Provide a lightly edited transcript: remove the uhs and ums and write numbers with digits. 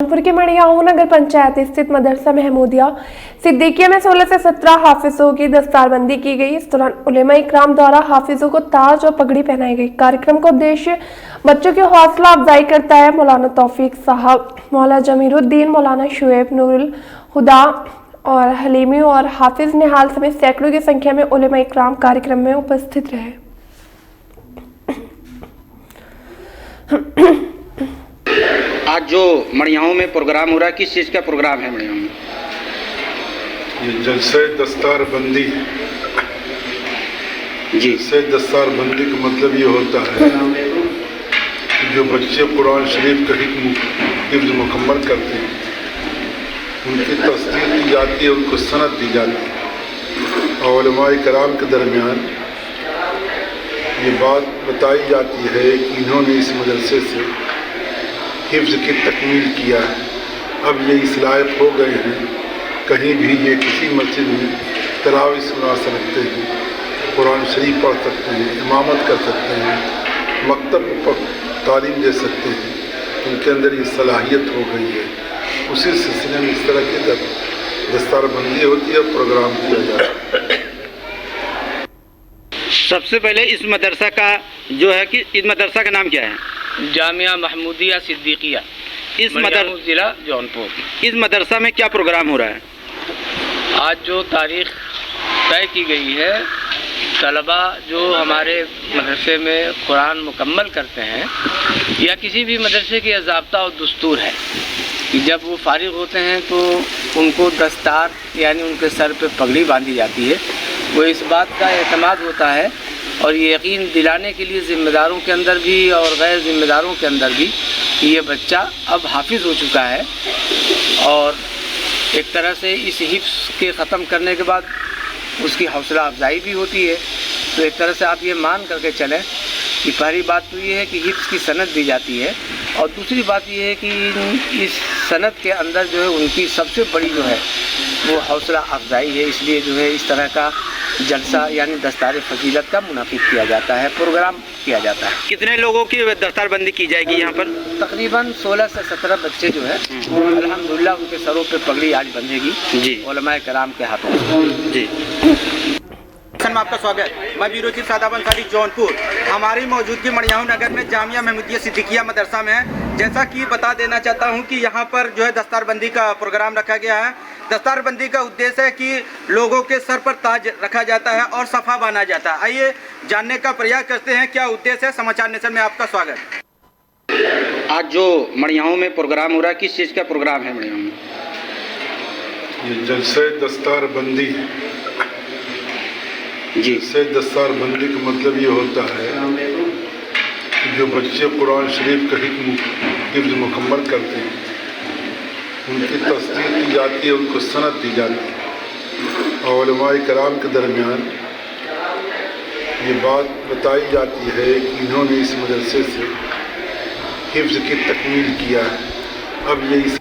जौनपुर के मड़ियाहू नगर पंचायत स्थित मदरसा महमूदिया सिद्दीकिया में 16 से 17 हाफिजों की दस्तारबंदी की गई। इस दौरान उलेमा इकराम द्वारा हाफिजों को ताज और पगड़ी पहनाई गई। कार्यक्रम का उद्देश्य बच्चों की हौसला अफजाई करता है। मौलाना तौफीक साहब, मौलाना जमीरुद्दीन, मौलाना शुएब, नूरुल हुदा और हलीमी और हाफिज निहाल समेत सैकड़ों की संख्या में उलेमा इकराम कार्यक्रम में उपस्थित रहे। आज जो मड़ियाहू में प्रोग्राम हो रहा है, किस चीज़ का प्रोग्राम है मड़ियाहू में? ये जलसे दस्तारबंदी। जी, जलसे दस्तारबंदी का मतलब ये होता है कि जो बच्चे कुरान शरीफ का हिफ्ज़ मुकम्मल करते हैं उनकी तस्दीक की जाती है, उनको सनद दी जाती है और उलमाए कराम के दरमियान ये बात बताई जाती है कि इन्होंने इस मदरसे से हिफ्ज़ की तकमील किया है। अब ये इस लायक हो गए हैं कहीं भी ये किसी मस्जिद में तरावी सुना सकते हैं, कुरान शरीफ पढ़ सकते हैं, इमामत कर सकते हैं, मकतब पर तालीम दे सकते हैं। उनके अंदर ये सलाहियत हो गई है। उसी सिलसिले में इस तरह की दस्तारबंदी होती है, प्रोग्राम किया जाता है। सबसे पहले इस मदरसा का जो है कि इस मदरसा का नाम क्या है? जामिया महमूदिया सिद्दीकिया, इस मदरसा जिला जौनपुर। इस मदरसा में क्या प्रोग्राम हो रहा है? आज जो तारीख तय की गई है, तलबा जो हमारे मदरसे में कुरान मुकम्मल करते हैं या किसी भी मदरसे की ज़ाब्ता और दस्तूर है कि जब वो फारिग होते हैं तो उनको दस्तार यानी उनके सर पे पगड़ी बांधी जाती है। वो इस बात का एतमाद होता है और ये यकीन दिलाने के लिए ज़िम्मेदारों के अंदर भी और गैर ज़िम्मेदारों के अंदर भी कि ये बच्चा अब हाफिज़ हो चुका है और एक तरह से इस हिफ्ज़ के ख़त्म करने के बाद उसकी हौसला अफजाई भी होती है। तो एक तरह से आप ये मान करके चलें कि पहली बात तो ये है कि हिफ्ज़ की सनद दी जाती है और दूसरी बात ये है कि इस सनद के अंदर जो है उनकी सबसे बड़ी जो है वो हौसला अफजाई है। इसलिए जो है इस तरह का जलसा यानी दस्तार फजीलत का मुनाफिद किया जाता है, प्रोग्राम किया जाता है। कितने लोगों की दस्तारबंदी की जाएगी यहाँ पर? तकरीबन 16 से 17 बच्चे जो है अल्हम्दुलिल्लाह उनके सरों पे पगड़ी आज बंधेगी जी, उलमाए कराम के हाथों से। जी में आपका स्वागत। मैं बीरोची सादाब अंसारी जौनपुर। हमारी मौजूदगी मड़ियाहू नगर में जामिया महमूदिया सिद्दीकिया मदरसा में है। जैसा कि बता देना चाहता हूं कि यहां पर जो है दस्तारबंदी का प्रोग्राम रखा गया है। दस्तारबंदी का उद्देश्य है कि लोगों के सर पर ताज रखा जाता है और सफ़ा बांधा जाता है। आइए जानने का प्रयास करते हैं क्या उद्देश्य है। समाचार नेशन में आपका स्वागत। आज जो मड़ियाहू में प्रोग्राम हो रहा है, किस चीज़ का प्रोग्राम है मड़ियाहू में? ये जलसे दस्तारबंदी। जी, जलसे दस्तारबंदी का मतलब ये होता है कि जो बच्चे कुरान शरीफ का हिफ्ज़ मुकम्मल करते हैं उनकी तस्दीक की जाती है, उनको सनद दी जाती है और उलमाए कराम के दरमियान ये बात बताई जाती है कि इन्होंने इस मदरसे से हिफ्ज़ की तकमील किया है। अब ये इस